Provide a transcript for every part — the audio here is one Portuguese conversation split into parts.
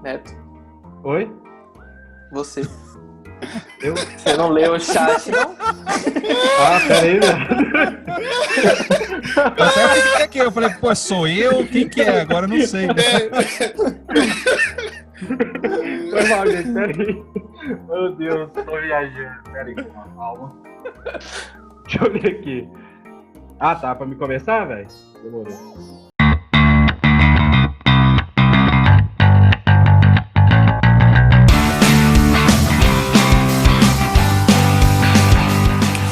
Neto, Oi? você. Eu? Você não leu o chat, não? Ah, peraí, meu. Eu até fiquei aqui, eu falei, pô, sou eu? Quem que é? Agora eu não sei. Foi mal, gente, peraí. Meu Deus, tô viajando. Peraí, calma. Deixa eu ver aqui. Ah, tá, pra me começar, velho? Demorou.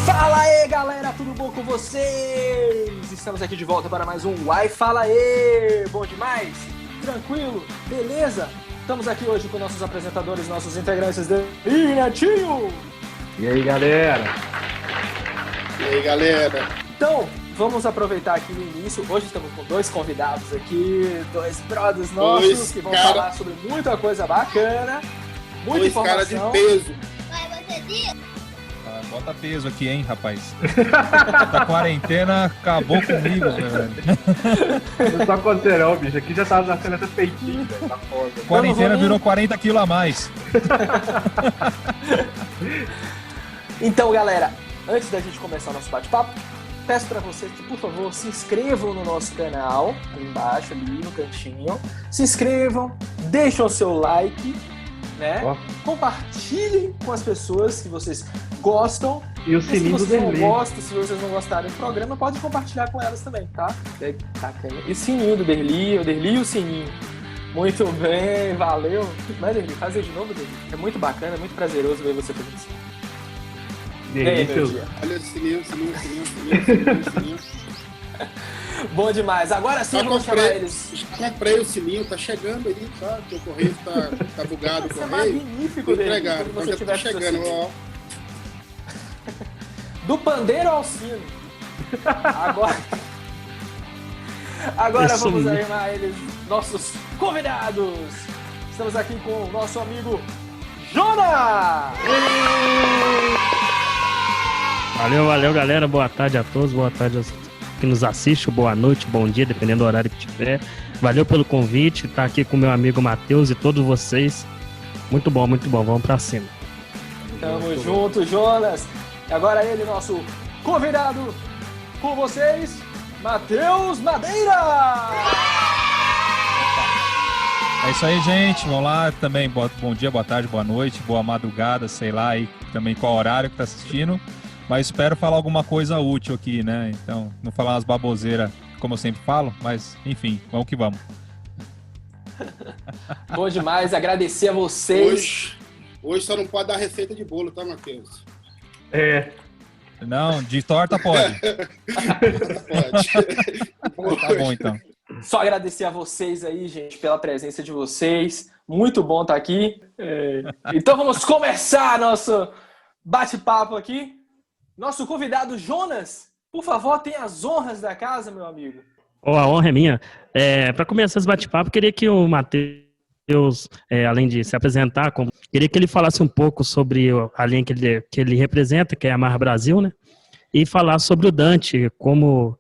Fala aí, galera, tudo bom com vocês? Estamos aqui de volta para mais um Uai Fala aí! Bom demais? Tranquilo? Beleza? Estamos aqui hoje com nossos apresentadores, nossos integrantes do Netinho! E aí, galera? E aí, galera? Então, vamos aproveitar aqui no início. Hoje estamos com dois convidados aqui, dois brothers nossos que vão falar sobre muita coisa bacana, muita Dois informação. caras de peso. Bota peso aqui, hein, rapaz. A quarentena acabou comigo, velho. Não tá acontecendo, não, bicho. Aqui já tá nascendo essa peitinho, velho. Tá foda. Quarentena virou 40 quilos a mais. Então, galera, antes da gente começar o nosso bate-papo, peço para vocês que, por favor, se inscrevam no nosso canal, ali embaixo, ali no cantinho. Se inscrevam, deixem o seu like, né? Ó. Compartilhem com as pessoas que vocês gostam. E o Se sininho do vocês não Derli. gostam, se vocês não gostarem do programa, pode compartilhar com elas também, tá? E o sininho do Derli, o Derli e o sininho. Muito bem, valeu. Vai, Derli, fazer de novo, Derli. É muito bacana, é muito prazeroso ver você fazer isso. E aí, meu Delícia. dia? Olha o sininho. Bom demais. Agora sim, Já vamos chamar eles. comprei o sininho, tá chegando aí, tá? Que o correio tá bugado, o Isso é correio. magnífico, Vou Derli, entregar, quando mas você já tiver tá chegando, ó. Do pandeiro ao sino. Agora vamos chamar eles, nossos convidados. Estamos aqui com o nosso amigo Jonas! Valeu, galera. Boa tarde a todos. Boa tarde aos que nos assistem. Boa noite, bom dia, dependendo do horário que tiver. Valeu pelo convite. Tá aqui com meu amigo Matheus e todos vocês. Muito bom. Vamos pra cima. Tamo junto, Jonas. E agora ele, nosso convidado, com vocês, Matheus Madeira! É isso aí, gente. Vamos lá também. Bom dia, boa tarde, boa noite, boa madrugada, sei lá aí também qual horário que tá assistindo. Mas espero falar alguma coisa útil aqui, né? Então, não falar umas baboseiras, como eu sempre falo, mas enfim, vamos que vamos. Bom demais, agradecer a vocês. Hoje só não pode dar receita de bolo, tá, Matheus? É. Não, de torta pode. Pode. Tá bom, então. Só agradecer a vocês aí, gente, pela presença de vocês. Muito bom estar aqui. Então vamos começar nosso bate-papo aqui. Nosso convidado Jonas, por favor, tenha as honras da casa, meu amigo. A honra é minha. Para começar esse bate-papo, queria que o Matheus, além de se apresentar, queria que ele falasse um pouco sobre a linha que ele representa, que é a Mar Brasil, né? E falar sobre o Dante, como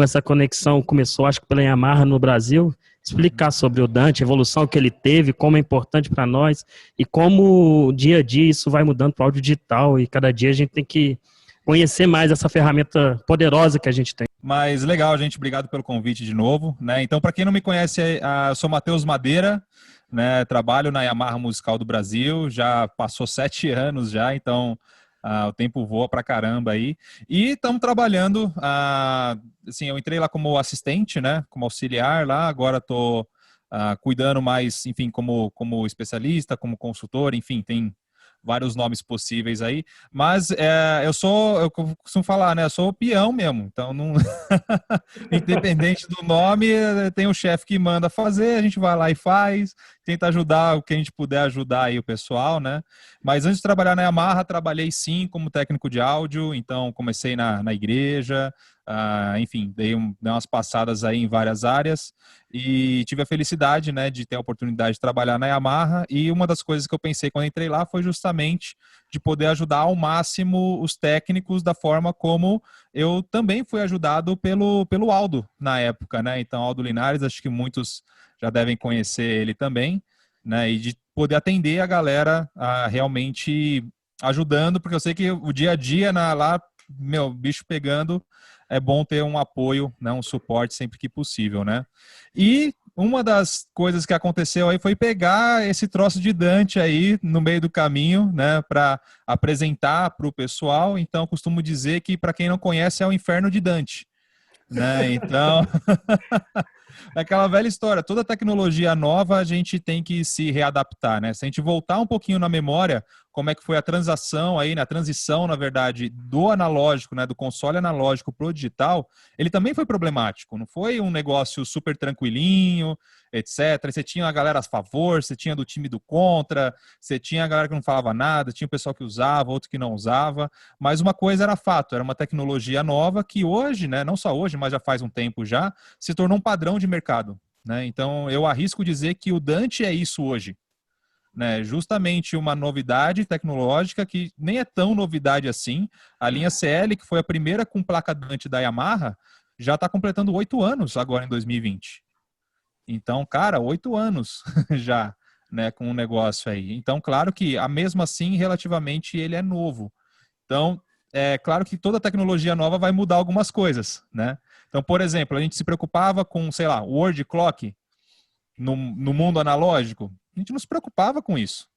essa conexão começou, acho que pela Yamaha no Brasil, explicar sobre o Dante, a evolução que ele teve, como é importante para nós e como dia a dia isso vai mudando para o áudio digital e cada dia a gente tem que conhecer mais essa ferramenta poderosa que a gente tem. Mas legal, gente, obrigado pelo convite de novo, né? Então, para quem não me conhece, eu sou Matheus Madeira, né? Trabalho na Yamaha Musical do Brasil, já passou 7 anos já, então o tempo voa pra caramba aí. E estamos trabalhando, assim, eu entrei lá como assistente, né? Como auxiliar lá, agora estou cuidando mais, enfim, como especialista, como consultor, enfim, tem vários nomes possíveis aí, mas eu costumo falar, né, eu sou o peão mesmo, então não independente do nome, tem o chefe que manda fazer, a gente vai lá e faz, tenta ajudar o que a gente puder ajudar aí o pessoal, né, mas antes de trabalhar na Yamaha, trabalhei sim como técnico de áudio, então comecei na igreja, enfim, dei umas passadas aí em várias áreas e tive a felicidade, né, de ter a oportunidade de trabalhar na Yamaha, e uma das coisas que eu pensei quando entrei lá foi justamente de poder ajudar ao máximo os técnicos da forma como eu também fui ajudado pelo Aldo na época, né, então Aldo Linares, acho que muitos já devem conhecer ele também, né? E de poder atender a galera realmente ajudando, porque eu sei que o dia a dia lá, meu, bicho pegando, é bom ter um apoio, né, um suporte sempre que possível, né? E uma das coisas que aconteceu aí foi pegar esse troço de Dante aí no meio do caminho, né, para apresentar para o pessoal. Então, costumo dizer que, para quem não conhece, é o Inferno de Dante, né? Então, é aquela velha história, toda tecnologia nova a gente tem que se readaptar, né? Se a gente voltar um pouquinho na memória, como é que foi a transação aí, na transição, na verdade, do analógico, né, do console analógico para o digital, ele também foi problemático, não foi um negócio super tranquilinho, etc. Você tinha a galera a favor, você tinha do time do contra, você tinha a galera que não falava nada, tinha o pessoal que usava, outro que não usava, mas uma coisa era fato, era uma tecnologia nova que hoje, né, não só hoje, mas já faz um tempo já, se tornou um padrão de mercado, né? Então, eu arrisco dizer que o Dante é isso hoje, né? Justamente uma novidade tecnológica que nem é tão novidade assim. A linha CL, que foi a primeira com placa Dante da Yamaha, já está completando 8 anos agora em 2020. Então, cara, 8 anos já, né, com o negócio aí. Então, claro que, mesmo assim, relativamente, ele é novo. Então, é claro que toda tecnologia nova vai mudar algumas coisas, né? Então, por exemplo, a gente se preocupava com, sei lá, word clock no mundo analógico. A gente não se preocupava com isso,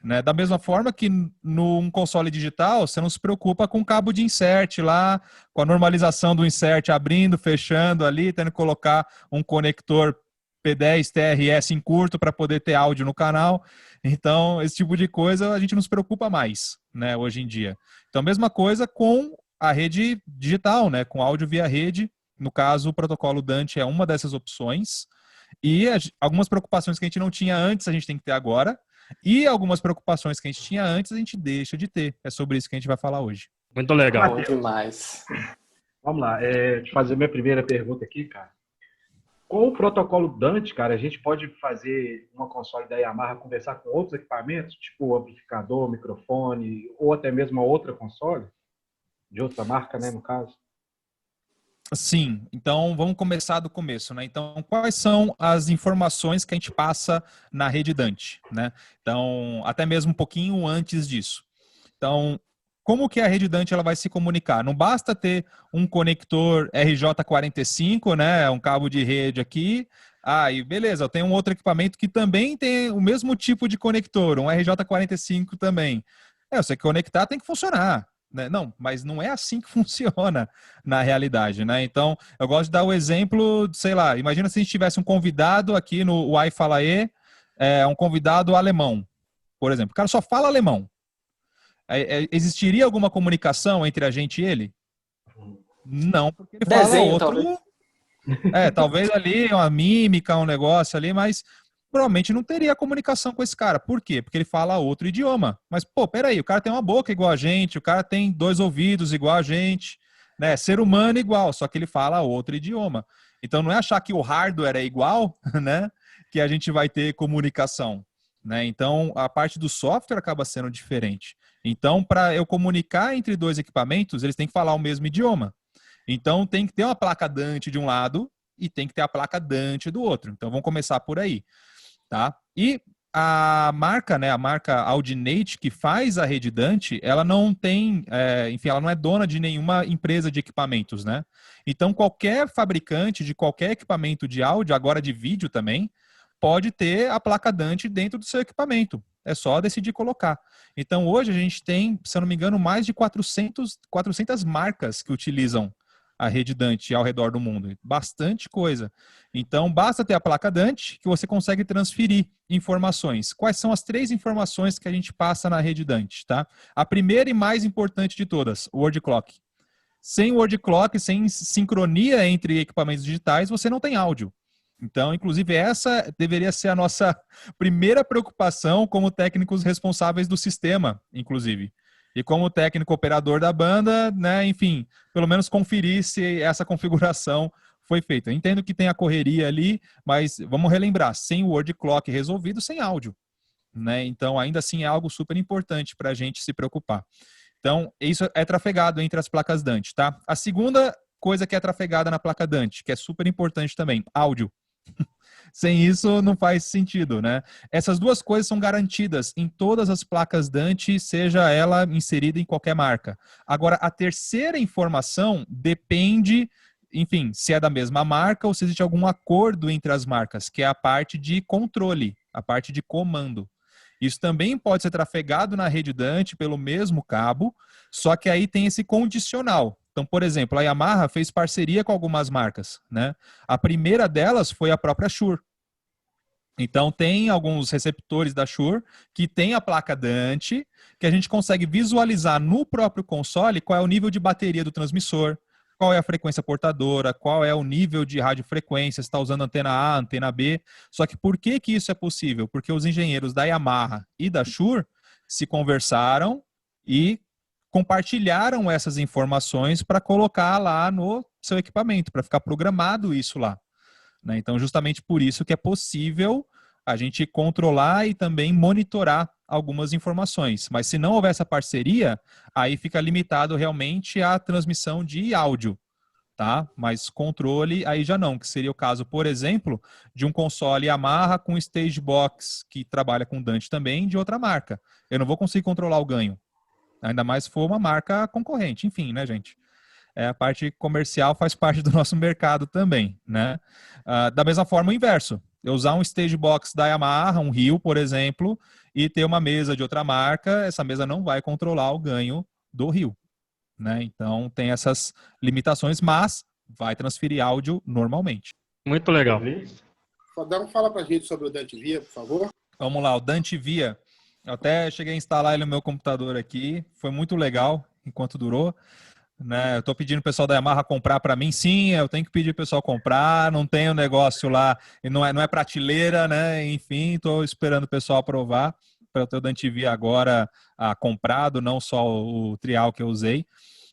né? Da mesma forma que num console digital, você não se preocupa com o cabo de insert lá, com a normalização do insert abrindo, fechando ali, tendo que colocar um conector P10 TRS em curto para poder ter áudio no canal. Então, esse tipo de coisa a gente não se preocupa mais, né, hoje em dia. Então, mesma coisa com a rede digital, né, com áudio via rede. No caso, o protocolo Dante é uma dessas opções. E algumas preocupações que a gente não tinha antes, a gente tem que ter agora. E algumas preocupações que a gente tinha antes, a gente deixa de ter. É sobre isso que a gente vai falar hoje. Muito legal. Bom demais. Vamos lá, deixa eu fazer minha primeira pergunta aqui, cara. Com o protocolo Dante, cara, a gente pode fazer uma console da Yamaha conversar com outros equipamentos, tipo amplificador, microfone, ou até mesmo uma outra console, de outra marca, né, no caso? Sim, então vamos começar do começo, né? Então, quais são as informações que a gente passa na rede Dante, né? Então, até mesmo um pouquinho antes disso. Então, como que a rede Dante ela vai se comunicar? Não basta ter um conector RJ45, né? Um cabo de rede aqui. Ah, e beleza, eu tenho um outro equipamento que também tem o mesmo tipo de conector, um RJ45 também. Você conectar tem que funcionar, né? Não, mas não é assim que funciona na realidade, né? Então, eu gosto de dar o exemplo, sei lá, imagina se a gente tivesse um convidado aqui no Uai Fala E, um convidado alemão, por exemplo. O cara só fala alemão. Existiria alguma comunicação entre a gente e ele? Não, porque ele fala Desenho, outro. talvez. Talvez ali uma mímica, um negócio ali, mas provavelmente não teria comunicação com esse cara. Por quê? Porque ele fala outro idioma. Mas, pô, peraí, o cara tem uma boca igual a gente, o cara tem 2 ouvidos igual a gente, né? Ser humano igual, só que ele fala outro idioma. Então não é achar que o hardware é igual, né? Que a gente vai ter comunicação, né? Então a parte do software acaba sendo diferente. Então, para eu comunicar entre 2 equipamentos, eles têm que falar o mesmo idioma. Então, tem que ter uma placa Dante de um lado e tem que ter a placa Dante do outro. Então, vamos começar por aí, tá? E a marca, né, a marca Audinate, que faz a rede Dante, ela não tem, enfim, ela não é dona de nenhuma empresa de equipamentos, né? Então, qualquer fabricante de qualquer equipamento de áudio, agora de vídeo também, pode ter a placa Dante dentro do seu equipamento. É só decidir colocar. Então, hoje a gente tem, se eu não me engano, mais de 400 marcas que utilizam a rede Dante ao redor do mundo. Bastante coisa. Então, basta ter a placa Dante que você consegue transferir informações. Quais são as 3 informações que a gente passa na rede Dante, tá? A primeira e mais importante de todas, o word clock. Sem word clock, sem sincronia entre equipamentos digitais, você não tem áudio. Então, inclusive, essa deveria ser a nossa primeira preocupação como técnicos responsáveis do sistema, inclusive. E como técnico operador da banda, né, enfim, pelo menos conferir se essa configuração foi feita. Eu entendo que tem a correria ali, mas vamos relembrar, sem o word clock resolvido, sem áudio, né? Então, ainda assim, é algo super importante para a gente se preocupar. Então, isso é trafegado entre as placas Dante, tá? A segunda coisa que é trafegada na placa Dante, que é super importante também, áudio. Sem isso não faz sentido, né? Essas duas coisas são garantidas em todas as placas Dante, seja ela inserida em qualquer marca. Agora, a terceira informação depende, enfim, se é da mesma marca ou se existe algum acordo entre as marcas, que é a parte de controle, a parte de comando. Isso também pode ser trafegado na rede Dante pelo mesmo cabo, só que aí tem esse condicional. Então, por exemplo, a Yamaha fez parceria com algumas marcas, né? A primeira delas foi a própria Shure. Então, tem alguns receptores da Shure que tem a placa Dante, que a gente consegue visualizar no próprio console qual é o nível de bateria do transmissor, qual é a frequência portadora, qual é o nível de radiofrequência, se está usando antena A, antena B. Só que por que isso é possível? Porque os engenheiros da Yamaha e da Shure se conversaram e compartilharam essas informações para colocar lá no seu equipamento, para ficar programado isso lá, né? Então, justamente por isso que é possível a gente controlar e também monitorar algumas informações. Mas se não houver essa parceria, aí fica limitado realmente à transmissão de áudio, tá? Mas controle aí já não, que seria o caso, por exemplo, de um console Yamaha com Stage Box, que trabalha com Dante também, de outra marca. Eu não vou conseguir controlar o ganho. Ainda mais se for uma marca concorrente. Enfim, né, gente? A parte comercial faz parte do nosso mercado também, né? Da mesma forma, o inverso. Eu usar um stage box da Yamaha, um Rio, por exemplo, e ter uma mesa de outra marca, essa mesa não vai controlar o ganho do Rio, né? Então, tem essas limitações, mas vai transferir áudio normalmente. Muito legal. Fala pra gente sobre o Dante Via, por favor. Vamos lá, o Dante Via. Eu até cheguei a instalar ele no meu computador aqui. Foi muito legal enquanto durou, né? Eu tô pedindo o pessoal da Yamaha comprar para mim. Sim, eu tenho que pedir o pessoal comprar. Não tem o negócio lá, não é prateleira, né? Enfim, tô esperando o pessoal aprovar para eu ter o Dante Via agora comprado, não só o trial que eu usei.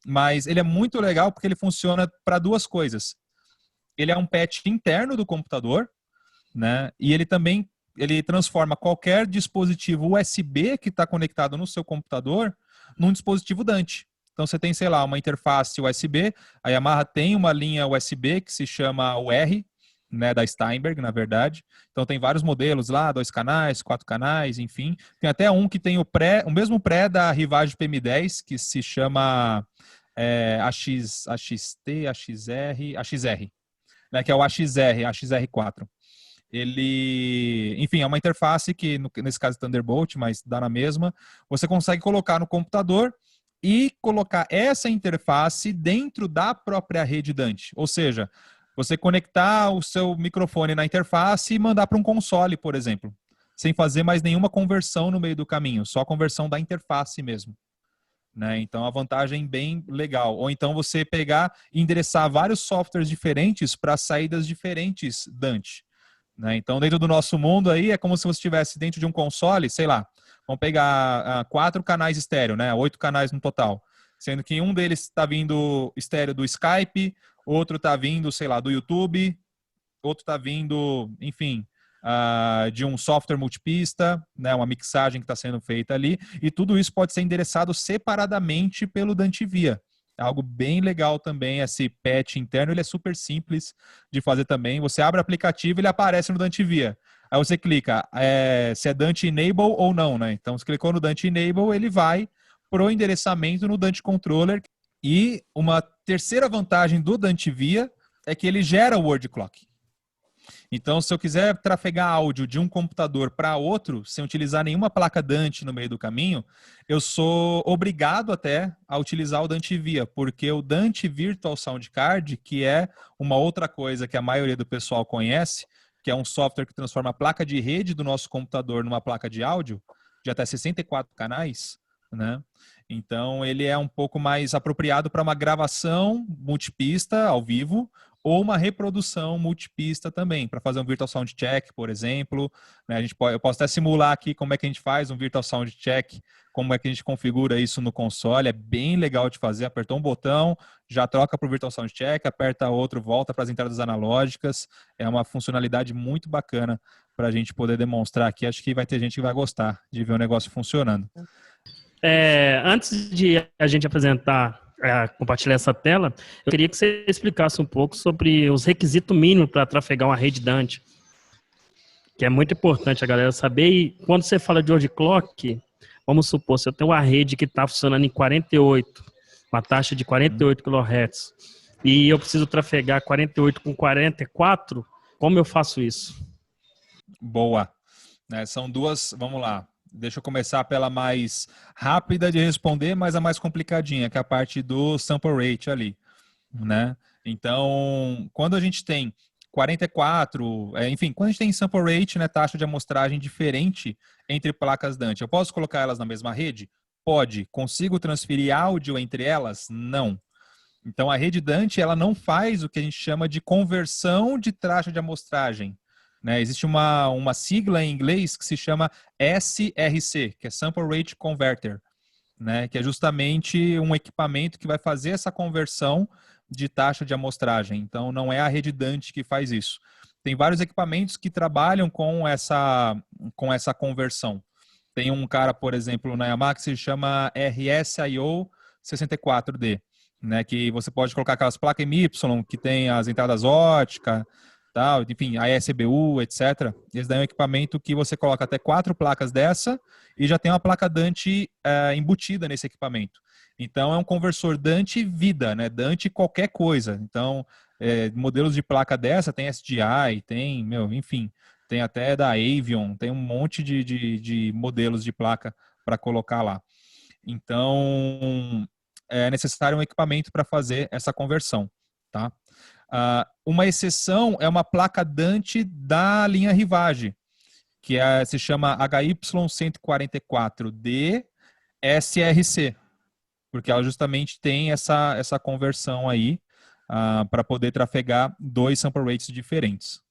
Mas ele é muito legal porque ele funciona para duas coisas. Ele é um patch interno do computador, né? E ele também transforma qualquer dispositivo USB que está conectado no seu computador num dispositivo Dante. Então você tem, sei lá, uma interface USB, a Yamaha tem uma linha USB que se chama UR, né, da Steinberg, na verdade. Então tem vários modelos lá, 2 canais, 4 canais, enfim. Tem até um que tem o mesmo pré da Rivage PM10, que se chama AXT, AXR, né, que é o AXR4. Ele, enfim, é uma interface que, nesse caso, é Thunderbolt, mas dá na mesma. Você consegue colocar no computador e colocar essa interface dentro da própria rede Dante. Ou seja, você conectar o seu microfone na interface e mandar para um console, por exemplo, sem fazer mais nenhuma conversão no meio do caminho, só a conversão da interface mesmo, né? Então, a vantagem bem legal. Ou então você pegar e endereçar vários softwares diferentes para saídas diferentes Dante, né? Então, dentro do nosso mundo aí, é como se você estivesse dentro de um console, sei lá, vamos pegar 4 canais estéreo, né? 8 canais no total. Sendo que um deles está vindo estéreo do Skype, outro está vindo, sei lá, do YouTube, outro está vindo, enfim, de um software multipista, né? Uma mixagem que está sendo feita ali. E tudo isso pode ser endereçado separadamente pelo Dante Via. Algo bem legal também, esse patch interno, ele é super simples de fazer também. Você abre o aplicativo e ele aparece no Dante Via. Aí você clica se é Dante Enable ou não, né? Então, você clicou no Dante Enable, ele vai pro endereçamento no Dante Controller. E uma terceira vantagem do Dante Via é que ele gera o word clock. Então, se eu quiser trafegar áudio de um computador para outro, sem utilizar nenhuma placa Dante no meio do caminho, eu sou obrigado até a utilizar o Dante Via, porque o Dante Virtual Sound Card, que é uma outra coisa que a maioria do pessoal conhece, que é um software que transforma a placa de rede do nosso computador numa placa de áudio, de até 64 canais, né? Então, ele é um pouco mais apropriado para uma gravação multipista ao vivo, ou uma reprodução multipista também, para fazer um Virtual Sound Check, por exemplo, né? Eu posso até simular aqui como é que a gente faz um Virtual Sound Check, como é que a gente configura isso no console, é bem legal de fazer, apertou um botão, já troca para o Virtual Sound Check, aperta outro, volta para as entradas analógicas, é uma funcionalidade muito bacana para a gente poder demonstrar aqui, acho que vai ter gente que vai gostar de ver o negócio funcionando. Antes de a gente compartilhar essa tela, eu queria que você explicasse um pouco sobre os requisitos mínimos para trafegar uma rede Dante. que é muito importante a galera saber. E quando você fala de overclock, vamos supor, se eu tenho uma rede que está funcionando em 48, uma taxa de 48 kHz, e eu preciso trafegar 48 com 44, como eu faço isso? Boa. São duas, vamos lá. Deixa eu começar pela mais rápida de responder, mas a mais complicadinha, que é a parte do sample rate ali, né? Então, quando a gente tem 44, enfim, quando a gente tem sample rate, né, taxa de amostragem diferente entre placas Dante, eu posso colocar elas na mesma rede? Pode. Consigo transferir áudio entre elas? Não. Então, a rede Dante, ela não faz o que a gente chama de conversão de taxa de amostragem. Né? Existe uma sigla em inglês que se chama SRC, que é Sample Rate Converter, né? Que é justamente um equipamento que vai fazer essa conversão de taxa de amostragem. Então, não é a rede Dante que faz isso. Tem vários equipamentos que trabalham com essa conversão. Tem um cara, por exemplo, na Yamaha que se chama RSIO 64D, né? Que você pode colocar aquelas placas MY que tem as entradas óticas, tal, enfim, a ESBU, etc. Eles dão um equipamento que você coloca até 4 placas dessa e já tem uma placa Dante embutida nesse equipamento. Então, é um conversor Dante vida, né? Dante qualquer coisa. Então, modelos de placa dessa tem SDI, tem, enfim, tem até da Avion, tem um monte de modelos de placa para colocar lá. Então, é necessário um equipamento para fazer essa conversão, tá? Uma exceção é uma placa Dante da linha Rivage, que se chama HY144D SRC, porque ela justamente tem essa conversão aí para poder trafegar 2 sample rates diferentes.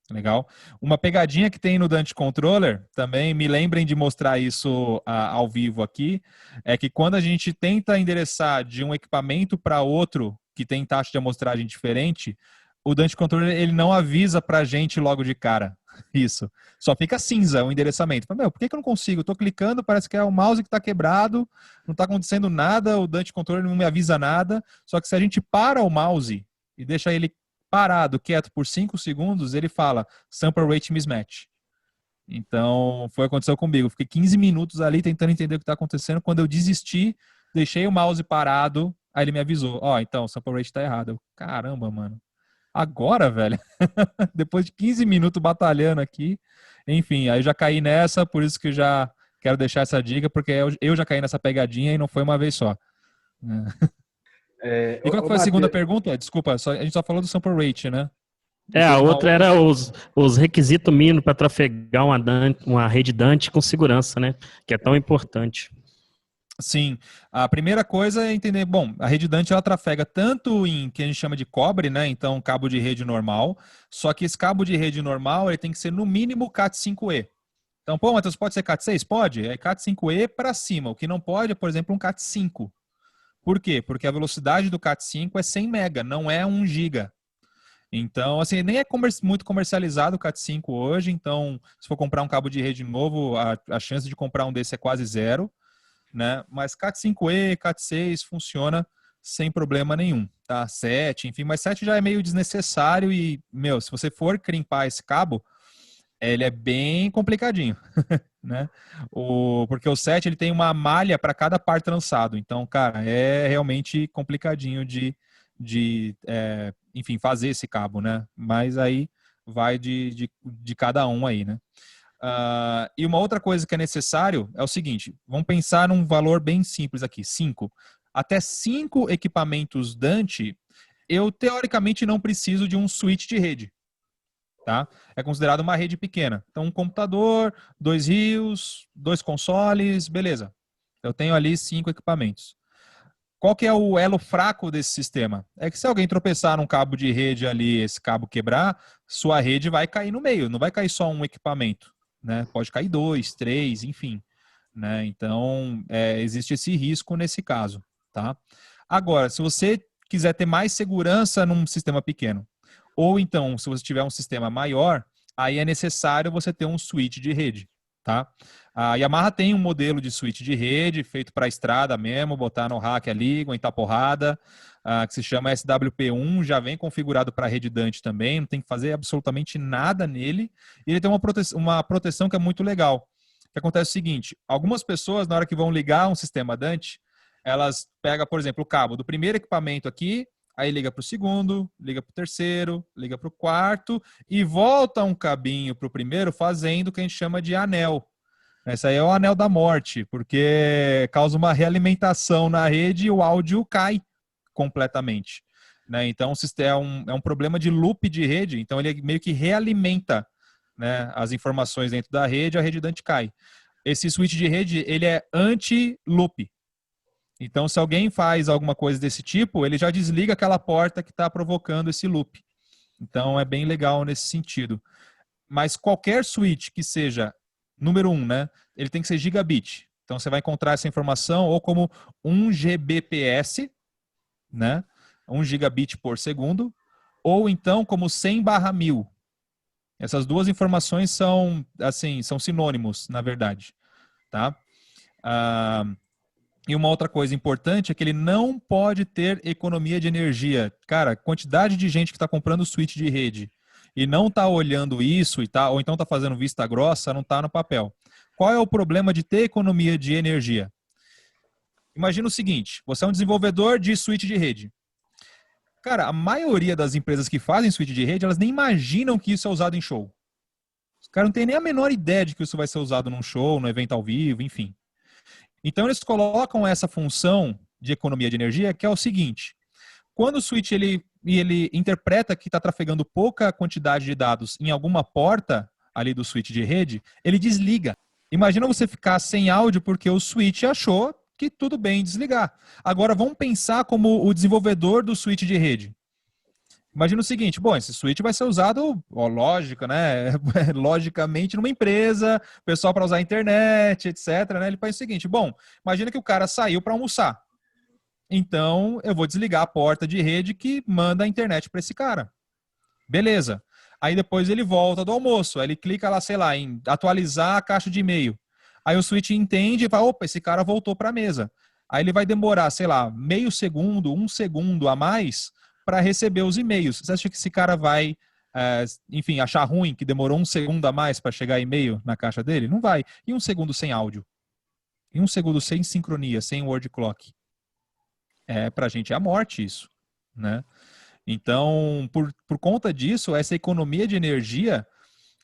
Legal? Uma pegadinha que tem no Dante Controller, também me lembrem de mostrar isso ao vivo aqui, é que quando a gente tenta endereçar de um equipamento para outro que tem taxa de amostragem diferente, o Dante Controller ele não avisa para a gente logo de cara. Isso. Só fica cinza o endereçamento. Por que eu não consigo? Estou clicando, parece que é o mouse que está quebrado, não está acontecendo nada, o Dante Controller não me avisa nada. Só que se a gente para o mouse e deixa ele parado, quieto por 5 segundos, ele fala Sample Rate Mismatch. Então, foi o que aconteceu comigo. Fiquei 15 minutos ali tentando entender o que está acontecendo. Quando eu desisti, deixei o mouse parado, aí ele me avisou, então, o sample rate tá errado. Eu, caramba, mano. Agora, velho? Depois de 15 minutos batalhando aqui. Enfim, aí já caí nessa, por isso que já quero deixar essa dica, porque eu já caí nessa pegadinha e não foi uma vez só. E qual que foi a segunda pergunta? Desculpa, a gente só falou do sample rate, né? A outra era os requisitos mínimos para trafegar uma rede Dante com segurança, né? Que é tão importante. Sim, a primeira coisa é entender, bom, a rede Dante ela trafega tanto em que a gente chama de cobre, né, então cabo de rede normal, só que esse cabo de rede normal ele tem que ser no mínimo Cat5e. Então, pô, Matheus, pode ser Cat6? Pode, é Cat5e para cima, o que não pode é, por exemplo, um Cat5. Por quê? Porque a velocidade do Cat5 é 100 MB, não é 1 GB. Então, assim, nem é muito comercializado o Cat5 hoje, então, se for comprar um cabo de rede novo, a chance de comprar um desse é quase zero. Né? Mas Cat5e, Cat6 funciona sem problema nenhum, tá? 7, enfim, mas 7 já é meio desnecessário e, se você for crimpar esse cabo, ele é bem complicadinho, né? Porque o 7 ele tem uma malha para cada par trançado, então, cara, é realmente complicadinho enfim, fazer esse cabo, né? Mas aí vai de cada um aí, né? E uma outra coisa que é necessário é o seguinte, vamos pensar num valor bem simples aqui, 5. Até 5 equipamentos Dante, eu teoricamente não preciso de um switch de rede, tá? É considerado uma rede pequena. Então, um computador, 2 rios, 2 consoles, beleza. Eu tenho ali 5 equipamentos. Qual que é o elo fraco desse sistema? É que se alguém tropeçar num cabo de rede ali, esse cabo quebrar, sua rede vai cair no meio, não vai cair só um equipamento. Né? Pode cair 2, 3, enfim. Né? Então, existe esse risco nesse caso. Tá? Agora, se você quiser ter mais segurança num sistema pequeno, ou então, se você tiver um sistema maior, aí é necessário você ter um switch de rede. tá? A Yamaha tem um modelo de switch de rede feito para estrada mesmo, botar no rack ali, aguentar porrada, que se chama SWP1, já vem configurado para rede Dante também, não tem que fazer absolutamente nada nele. E ele tem uma proteção que é muito legal. O que acontece é o seguinte, algumas pessoas, na hora que vão ligar um sistema Dante, elas pegam, por exemplo, o cabo do primeiro equipamento aqui, aí liga para o segundo, liga para o terceiro, liga para o quarto e volta um cabinho para o primeiro fazendo o que a gente chama de anel. Esse aí é o anel da morte, porque causa uma realimentação na rede e o áudio cai completamente, né? Então é um problema de loop de rede, então ele meio que realimenta, né, as informações dentro da rede, a rede Dante cai. Esse switch de rede, ele é anti-loop. Então, se alguém faz alguma coisa desse tipo, ele já desliga aquela porta que está provocando esse loop. Então, é bem legal nesse sentido. Mas qualquer switch que seja número 1, né, ele tem que ser gigabit. Então, você vai encontrar essa informação ou como 1 Gbps, né, 1 gigabit por segundo, ou então como 100/1000. Essas duas informações são, assim, são sinônimos, na verdade. Tá? E uma outra coisa importante é que ele não pode ter economia de energia. Cara, quantidade de gente que está comprando switch de rede e não está olhando isso, ou então está fazendo vista grossa, não está no papel. Qual é o problema de ter economia de energia? Imagina o seguinte, você é um desenvolvedor de switch de rede. Cara, a maioria das empresas que fazem switch de rede, elas nem imaginam que isso é usado em show. Os caras não têm nem a menor ideia de que isso vai ser usado num show, num evento ao vivo, enfim. Então, eles colocam essa função de economia de energia, que é o seguinte, quando o switch ele interpreta que está trafegando pouca quantidade de dados em alguma porta ali do switch de rede, ele desliga. Imagina você ficar sem áudio porque o switch achou que tudo bem desligar. Agora, vamos pensar como o desenvolvedor do switch de rede. Imagina o seguinte, bom, esse switch vai ser usado, lógica, né? Logicamente numa empresa, pessoal para usar a internet, etc. Né? Ele faz o seguinte, bom, imagina que o cara saiu para almoçar. Então, eu vou desligar a porta de rede que manda a internet para esse cara. Beleza. Aí depois ele volta do almoço, aí ele clica lá, sei lá, em atualizar a caixa de e-mail. Aí o switch entende e fala, opa, esse cara voltou para a mesa. Aí ele vai demorar, sei lá, meio segundo, 1 segundo a mais para receber os e-mails. Você acha que esse cara vai, enfim, achar ruim que demorou 1 segundo a mais para chegar e-mail na caixa dele? Não vai. E 1 segundo sem áudio? E 1 segundo sem sincronia, sem word clock? Pra gente é a morte isso, né? Então, por conta disso, essa economia de energia,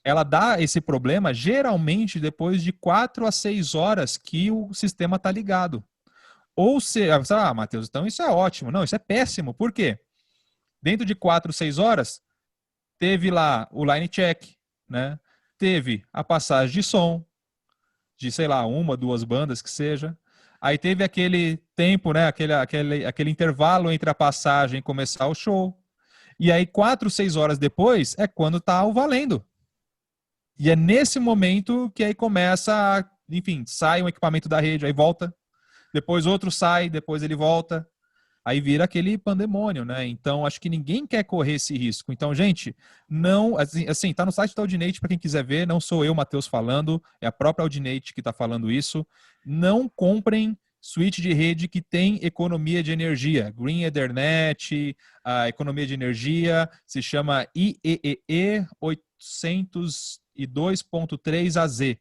ela dá esse problema geralmente depois de 4 a 6 horas que o sistema está ligado. Ou seja, Matheus, então isso é ótimo. Não, isso é péssimo. Por quê? Dentro de 4, 6 horas, teve lá o line check, né? Teve a passagem de som, de, sei lá, 1, 2 bandas que seja. Aí teve aquele tempo, né? Aquele intervalo entre a passagem e começar o show. E aí 4, 6 horas depois é quando tá o valendo. E é nesse momento que aí começa, enfim, sai um equipamento da rede, aí volta. Depois outro sai, depois ele volta. Aí vira aquele pandemônio, né? Então, acho que ninguém quer correr esse risco. Então, gente, não... Assim, tá no site da Audinate, para quem quiser ver, não sou eu, Matheus, falando, é a própria Audinate que está falando isso. Não comprem switch de rede que tem economia de energia. Green Ethernet, a economia de energia, se chama IEEE 802.3AZ.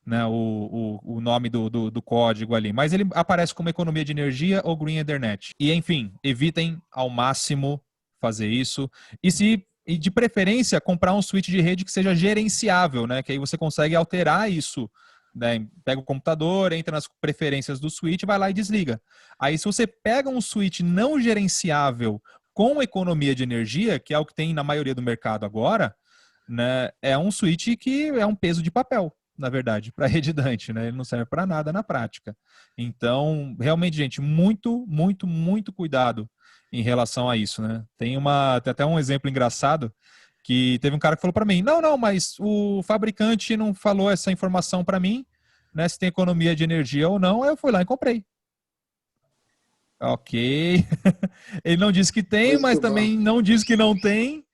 Né, o nome do código ali, mas ele aparece como economia de energia ou Green Ethernet. E enfim, evitem ao máximo fazer isso. E de preferência, comprar um switch de rede que seja gerenciável, né, que aí você consegue alterar isso. Né, pega o computador, entra nas preferências do switch, vai lá e desliga. Aí se você pega um switch não gerenciável com economia de energia, que é o que tem na maioria do mercado agora, né, é um switch que é um peso de papel, na verdade, para rede Dante, né? Ele não serve para nada na prática. Então, realmente, gente, muito, muito, muito cuidado em relação a isso, né? Tem até um exemplo engraçado que teve um cara que falou para mim, não, mas o fabricante não falou essa informação para mim, né? Se tem economia de energia ou não, aí eu fui lá e comprei. Ok. Ele não disse que tem, Muito mas bom. também não disse que não tem.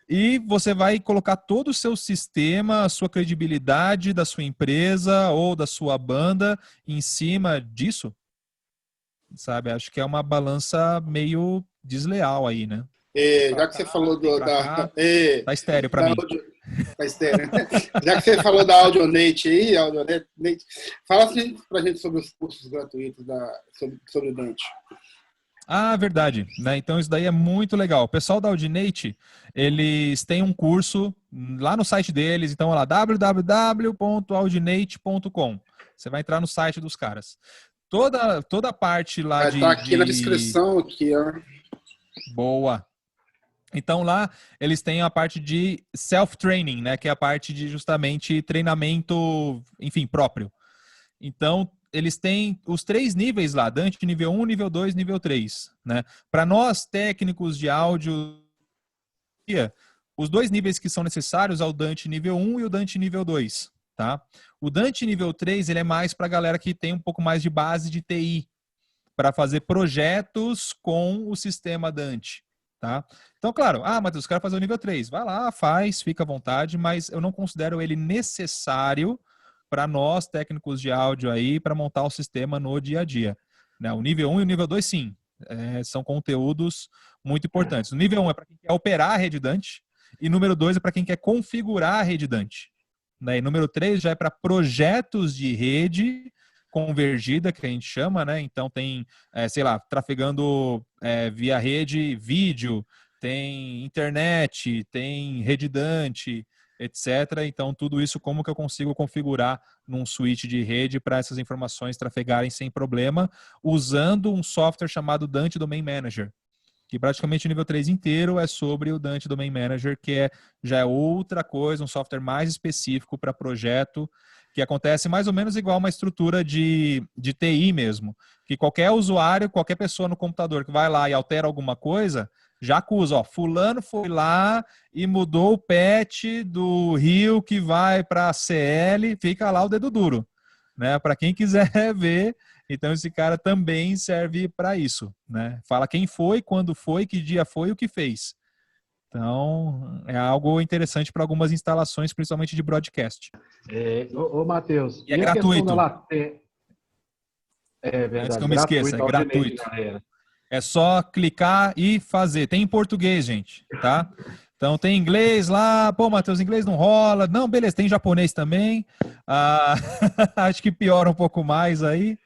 e você vai colocar todo o seu sistema, a sua credibilidade da sua empresa ou da sua banda em cima disso, sabe? Acho que é uma balança meio desleal aí, né? Já que você falou Vem pra cá, tá estéreo pra da mim. tá estéreo. Já que você falou da Audionate aí, fala pra gente sobre os cursos gratuitos sobre o Dante. Ah, verdade, né? Então isso daí é muito legal. O pessoal da Audinate, eles têm um curso lá no site deles, então olha lá, www.audinate.com. Você vai entrar no site dos caras. Toda a parte lá Vai estar aqui na descrição, aqui, ó. Boa. Então lá eles têm a parte de self-training, né? Que é a parte de justamente treinamento, enfim, próprio. Então, eles têm os 3 níveis lá, Dante nível 1, nível 2, nível 3, né? Para nós, técnicos de áudio, os 2 níveis que são necessários é o Dante nível 1 e o Dante nível 2, tá? O Dante nível 3, ele é mais para a galera que tem um pouco mais de base de TI, para fazer projetos com o sistema Dante, tá? Então, claro, Matheus, quero fazer o nível 3. Vai lá, faz, fica à vontade, mas eu não considero ele necessário para nós, técnicos de áudio aí, para montar o sistema no dia a dia. Né? O nível 1 e o nível 2, sim, são conteúdos muito importantes. O nível 1 é para quem quer operar a rede Dante, e número 2 é para quem quer configurar a rede Dante. Né? E número 3 já é para projetos de rede convergida, que a gente chama, né? Então tem, sei lá, trafegando via rede vídeo, tem internet, tem rede Dante, etc. Então, tudo isso, como que eu consigo configurar num switch de rede para essas informações trafegarem sem problema, usando um software chamado Dante Domain Manager, que praticamente o nível 3 inteiro é sobre o Dante Domain Manager, que já é outra coisa, um software mais específico para projeto, que acontece mais ou menos igual uma estrutura de TI mesmo, que qualquer usuário, qualquer pessoa no computador que vai lá e altera alguma coisa, já acusa, fulano foi lá e mudou o patch do Rio que vai para a CL, fica lá o dedo duro, né? Para quem quiser ver, então esse cara também serve para isso, né? Fala quem foi, quando foi, que dia foi e o que fez. Então, é algo interessante para algumas instalações, principalmente de broadcast. Matheus, e é gratuito. É verdade. Antes que eu me esqueça, é gratuito. É só clicar e fazer. Tem em português, gente, tá? Então tem inglês lá. Pô, Matheus, inglês não rola. Não, beleza, tem japonês também. Acho que piora um pouco mais aí.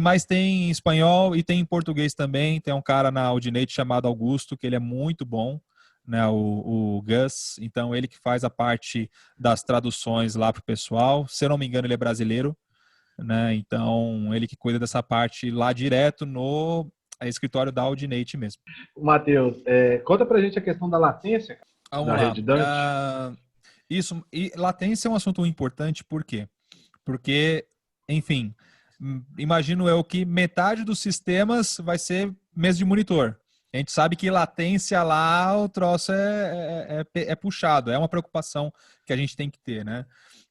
Mas tem em espanhol e tem em português também. Tem um cara na Audinate chamado Augusto, que ele é muito bom, né? O Gus. Então ele que faz a parte das traduções lá pro pessoal. Se eu não me engano, ele é brasileiro, né? Então ele que cuida dessa parte lá direto no escritório da Audinate mesmo. Matheus, conta pra gente a questão da latência Vamos da lá. rede Dante. Isso, e latência é um assunto importante, por quê? Porque, enfim, imagino eu que metade dos sistemas vai ser mesa de monitor. A gente sabe que latência lá, o troço é puxado, é uma preocupação que a gente tem que ter, né?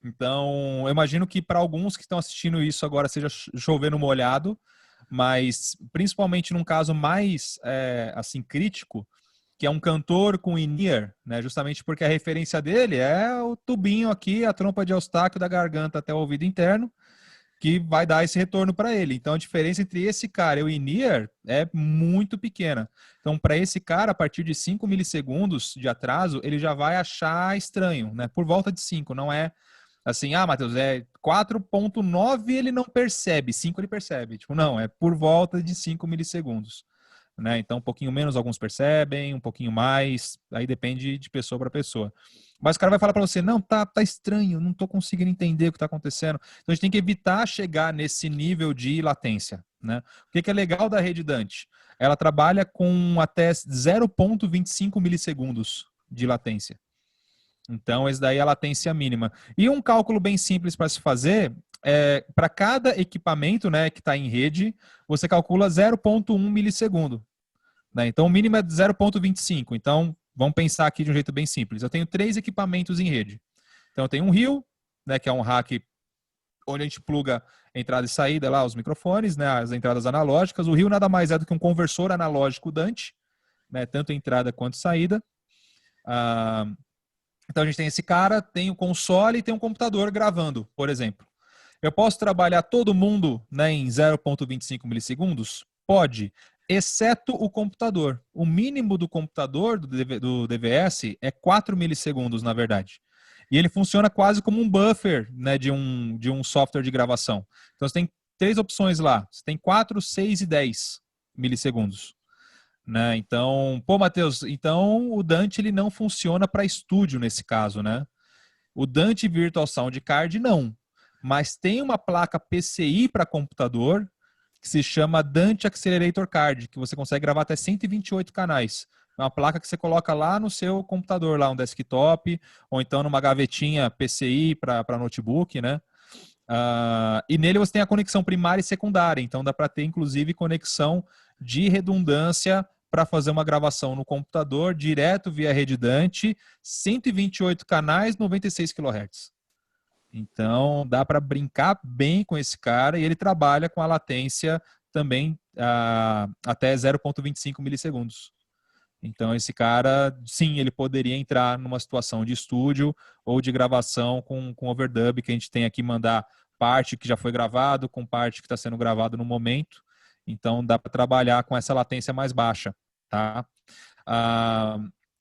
Então, eu imagino que para alguns que estão assistindo isso agora seja chovendo molhado, mas principalmente num caso mais assim crítico, que é um cantor com in-ear, né? Justamente porque a referência dele é o tubinho aqui, a trompa de Eustáquio da garganta até o ouvido interno, que vai dar esse retorno para ele. Então a diferença entre esse cara e o in-ear é muito pequena. Então para esse cara, a partir de 5 milissegundos de atraso, ele já vai achar estranho, né? Por volta de 5, não é assim, Matheus, 4.9 ele não percebe, 5 ele percebe. Tipo, não, é por volta de 5 milissegundos. Né? Então, um pouquinho menos alguns percebem, um pouquinho mais, aí depende de pessoa para pessoa. Mas o cara vai falar para você, não, tá estranho, não tô conseguindo entender o que tá acontecendo. Então, a gente tem que evitar chegar nesse nível de latência. Né? O que é legal da rede Dante? Ela trabalha com até 0.25 milissegundos de latência. Então, esse daí é a latência mínima. E um cálculo bem simples para se fazer, para cada equipamento, né, que está em rede, você calcula 0.1 milissegundo. Né? Então, o mínimo é 0.25. Então, vamos pensar aqui de um jeito bem simples. Eu tenho 3 equipamentos em rede. Então, eu tenho um Rio, né, que é um rack onde a gente pluga entrada e saída lá, os microfones, né, as entradas analógicas. O Rio nada mais é do que um conversor analógico Dante, né, tanto entrada quanto saída. Ah, então a gente tem esse cara, tem o console e tem um computador gravando, por exemplo. Eu posso trabalhar todo mundo, né, em 0,25 milissegundos? Pode, exceto o computador. O mínimo do computador, do DVS, é 4 milissegundos, na verdade. E ele funciona quase como um buffer, né, de um software de gravação. Então você tem 3 opções lá. Você tem 4, 6 e 10 milissegundos. Né? Então, pô, Matheus, então o Dante ele não funciona para estúdio nesse caso, né? O Dante Virtual Sound Card não, mas tem uma placa PCI para computador que se chama Dante Accelerator Card, que você consegue gravar até 128 canais. É uma placa que você coloca lá no seu computador, lá um desktop, ou então numa gavetinha PCI para notebook, né? E nele você tem a conexão primária e secundária, então dá para ter inclusive conexão de redundância para fazer uma gravação no computador direto via rede Dante, 128 canais, 96 kHz. Então dá para brincar bem com esse cara e ele trabalha com a latência também até 0,25 milissegundos. Então esse cara, sim, ele poderia entrar numa situação de estúdio ou de gravação com overdub, que a gente tem aqui mandar parte que já foi gravado com parte que está sendo gravado no momento. Então dá para trabalhar com essa latência mais baixa, tá?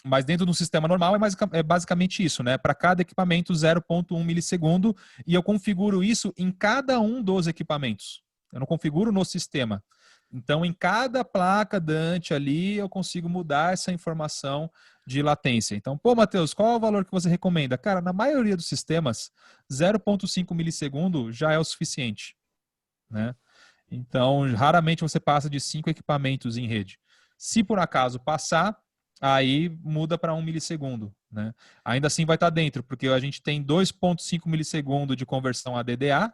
Mas dentro do sistema normal é basicamente isso, né? Para cada equipamento 0,1 milissegundo e eu configuro isso em cada um dos equipamentos. Eu não configuro no sistema. Então, em cada placa Dante ali, eu consigo mudar essa informação de latência. Então, pô, Matheus, qual é o valor que você recomenda? Cara, na maioria dos sistemas, 0,5 milissegundo já é o suficiente, né? Então, raramente você passa de 5 equipamentos em rede. Se por acaso passar, aí muda para 1 milissegundo, né? Ainda assim vai estar dentro, porque a gente tem 2,5 milissegundo de conversão a DDA,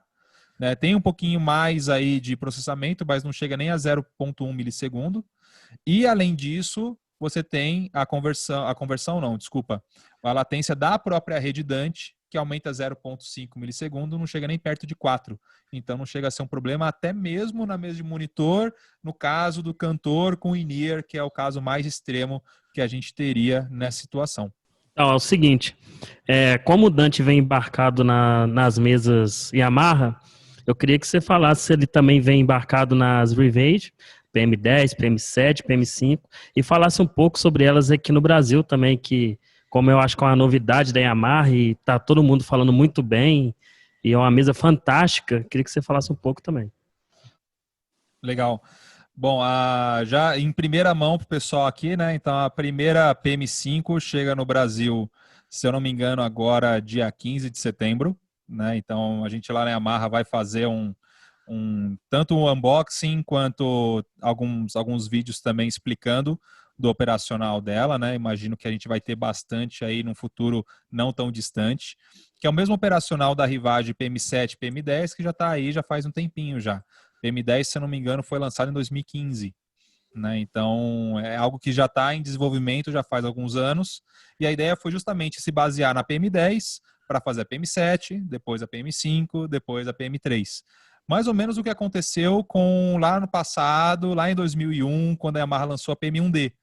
né? Tem um pouquinho mais aí de processamento, mas não chega nem a 0,1 milissegundo. E, além disso, você tem a latência da própria rede Dante, que aumenta 0,5 milissegundo, não chega nem perto de 4. Então, não chega a ser um problema até mesmo na mesa de monitor, no caso do cantor com in-ear, que é o caso mais extremo que a gente teria nessa situação. Então, é o seguinte, como o Dante vem embarcado nas mesas Yamaha, eu queria que você falasse se ele também vem embarcado nas Revage, PM10, PM7, PM5, e falasse um pouco sobre elas aqui no Brasil também, que como eu acho que é uma novidade da Yamaha e tá todo mundo falando muito bem, e é uma mesa fantástica, queria que você falasse um pouco também. Legal. Bom, já em primeira mão para o pessoal aqui, né? Então, a primeira PM5 chega no Brasil, se eu não me engano, agora dia 15 de setembro, né? Então, a gente lá na Yamaha vai fazer tanto um unboxing quanto alguns vídeos também explicando do operacional dela, né? Imagino que a gente vai ter bastante aí num futuro não tão distante, que é o mesmo operacional da Rivage PM7, PM10, que já está aí já faz um tempinho já. PM10, se eu não me engano, foi lançado em 2015. Né? Então, é algo que já está em desenvolvimento já faz alguns anos. E a ideia foi justamente se basear na PM10 para fazer a PM7, depois a PM5, depois a PM3. Mais ou menos o que aconteceu lá no passado, lá em 2001, quando a Yamaha lançou a PM1D.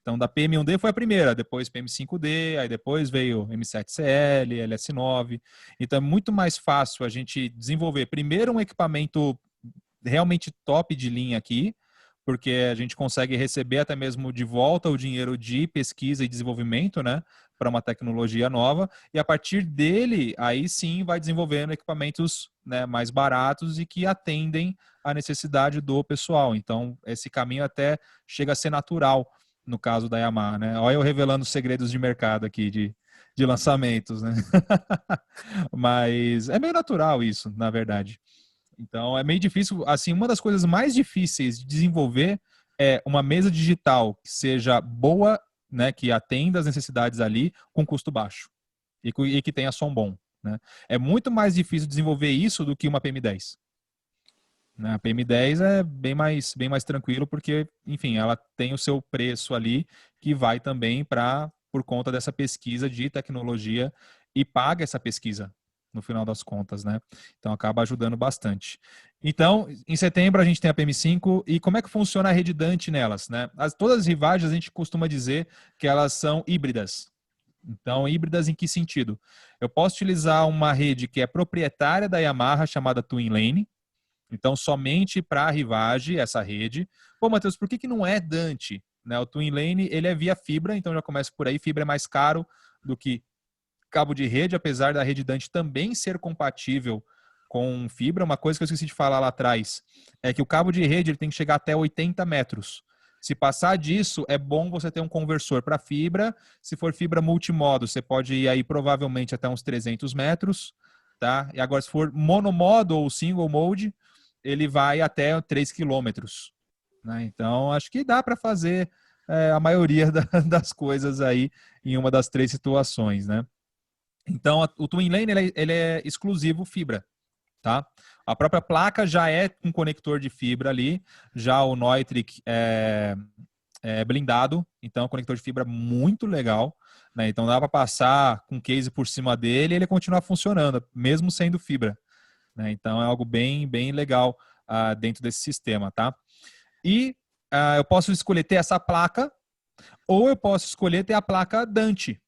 Então, da PM1D foi a primeira, depois PM5D, aí depois veio M7CL, LS9. Então, é muito mais fácil a gente desenvolver primeiro um equipamento realmente top de linha aqui, porque a gente consegue receber até mesmo de volta o dinheiro de pesquisa e desenvolvimento, né, para uma tecnologia nova, e a partir dele, aí sim, vai desenvolvendo equipamentos, né, mais baratos e que atendem à necessidade do pessoal. Então, esse caminho até chega a ser natural no caso da Yamaha, né? Olha eu revelando segredos de mercado aqui de lançamentos, né? Mas é meio natural isso, na verdade. Então, é meio difícil, assim, uma das coisas mais difíceis de desenvolver é uma mesa digital que seja boa, né, que atenda as necessidades ali com custo baixo e que tenha som bom, né? É muito mais difícil desenvolver isso do que uma PM10. Né? A PM10 é bem mais tranquilo porque, enfim, ela tem o seu preço ali que vai também por conta dessa pesquisa de tecnologia e paga essa pesquisa no final das contas, né? Então acaba ajudando bastante. Então, em setembro a gente tem a PM5 e como é que funciona a rede Dante nelas, né? Todas as rivagens a gente costuma dizer que elas são híbridas, Então, híbridas em que sentido? Eu posso utilizar uma rede que é proprietária da Yamaha, chamada Twin Lane. Então, somente para a rivagem, essa rede. Pô, Matheus, por que não é Dante? Né? O Twin Lane, ele é via fibra, então já começa por aí. Fibra é mais caro do que cabo de rede, apesar da rede Dante também ser compatível com fibra. Uma coisa que eu esqueci de falar lá atrás é que o cabo de rede ele tem que chegar até 80 metros. Se passar disso, é bom você ter um conversor para fibra. Se for fibra multimodo, você pode ir aí provavelmente até uns 300 metros. Tá? E agora, se for monomodo ou single mode, ele vai até 3 quilômetros. Né? Então, acho que dá para fazer a maioria das coisas aí em uma das 3 situações. Né? Então, o Twin Lane ele é exclusivo fibra. Tá? A própria placa já é um conector de fibra ali, já o Neutrik é blindado, então é um conector de fibra muito legal, né? Então dá para passar com case por cima dele e ele continuar funcionando, mesmo sendo fibra, né? Então é algo bem, bem legal dentro desse sistema, tá? E eu posso escolher ter essa placa ou eu posso escolher ter a placa Dante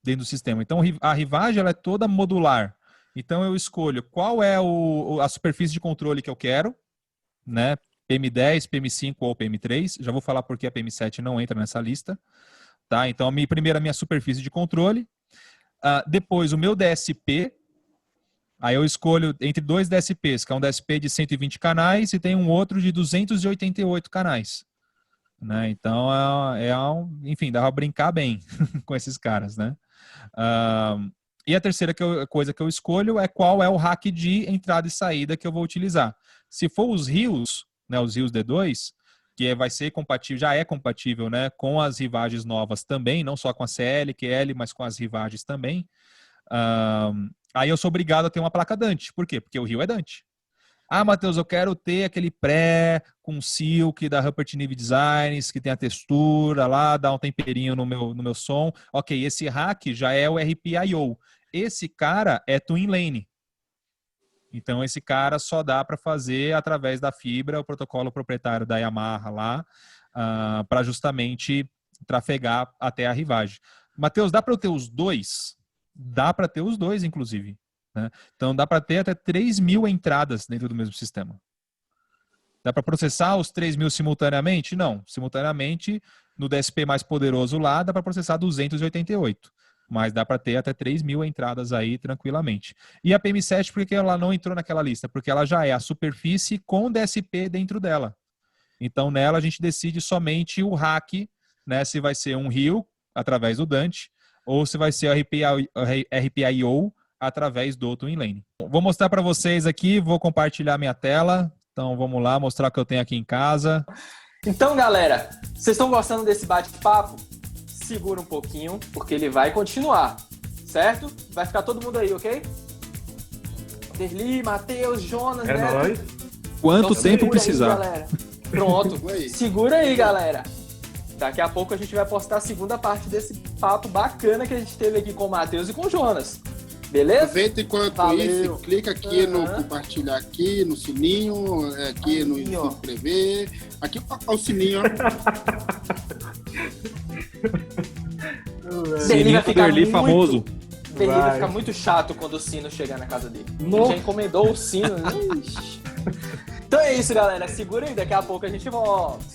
dentro do sistema. Então a rivagem ela é toda modular. Então eu escolho qual é a superfície de controle que eu quero, né? PM10, PM5 ou PM3. Já vou falar porque a PM7 não entra nessa lista. Tá? Então, primeiro a minha superfície de controle. Depois o meu DSP. Aí eu escolho entre 2 DSPs, que é um DSP de 120 canais e tem um outro de 288 canais. Né? Então, enfim, dá para brincar bem com esses caras, né? E a terceira coisa que eu escolho é qual é o rack de entrada e saída que eu vou utilizar. Se for os rios, né, os rios D2, que vai ser compatível, já é compatível, né, com as rivagens novas também, não só com a CL, QL, mas com as rivagens também. Aí eu sou obrigado a ter uma placa Dante. Por quê? Porque o rio é Dante. Ah, Matheus, eu quero ter aquele pré com silk da Rupert Neve Designs, que tem a textura lá, dá um temperinho no meu som. Ok, esse rack já é o RPIO. Esse cara é Twin Lane. Então, esse cara só dá para fazer através da fibra, o protocolo proprietário da Yamaha lá, para justamente trafegar até a rivagem. Matheus, dá para eu ter os dois? Dá para ter os dois, inclusive. Né? Então, dá para ter até 3.000 entradas dentro do mesmo sistema. Dá para processar os 3.000 simultaneamente? Não. Simultaneamente, no DSP mais poderoso lá, dá para processar 288. Mas dá para ter até 3.000 entradas aí tranquilamente. E a PM7, por que ela não entrou naquela lista? Porque ela já é a superfície com DSP dentro dela. Então, nela a gente decide somente o rack, né, se vai ser um rio, através do Dante, ou se vai ser RPIO, através do Twin Lane. Vou mostrar para vocês aqui, vou compartilhar minha tela. Então, vamos lá, mostrar o que eu tenho aqui em casa. Então, galera, vocês estão gostando desse bate-papo? Segura um pouquinho, porque ele vai continuar, certo? Vai ficar todo mundo aí, ok? Derli, Matheus, Jonas, É Neto. nóis. Quanto Então, tempo segura precisar. aí, galera. Pronto. Segura aí, galera. Daqui a pouco a gente vai postar a segunda parte desse papo bacana que a gente teve aqui com o Matheus e com o Jonas. Beleza? Aproveita enquanto Valeu. isso, clica aqui no compartilhar aqui, no sininho, aqui Aí, no se ó. inscrever. Aqui ó, o sininho, ó. Derli vai ficar Derli muito- famoso. Derli vai Vai. ficar muito chato quando o sino chegar na casa dele. Ele Nossa. já encomendou o sino. Ixi. Então é isso, galera. Segura aí, daqui a pouco a gente volta.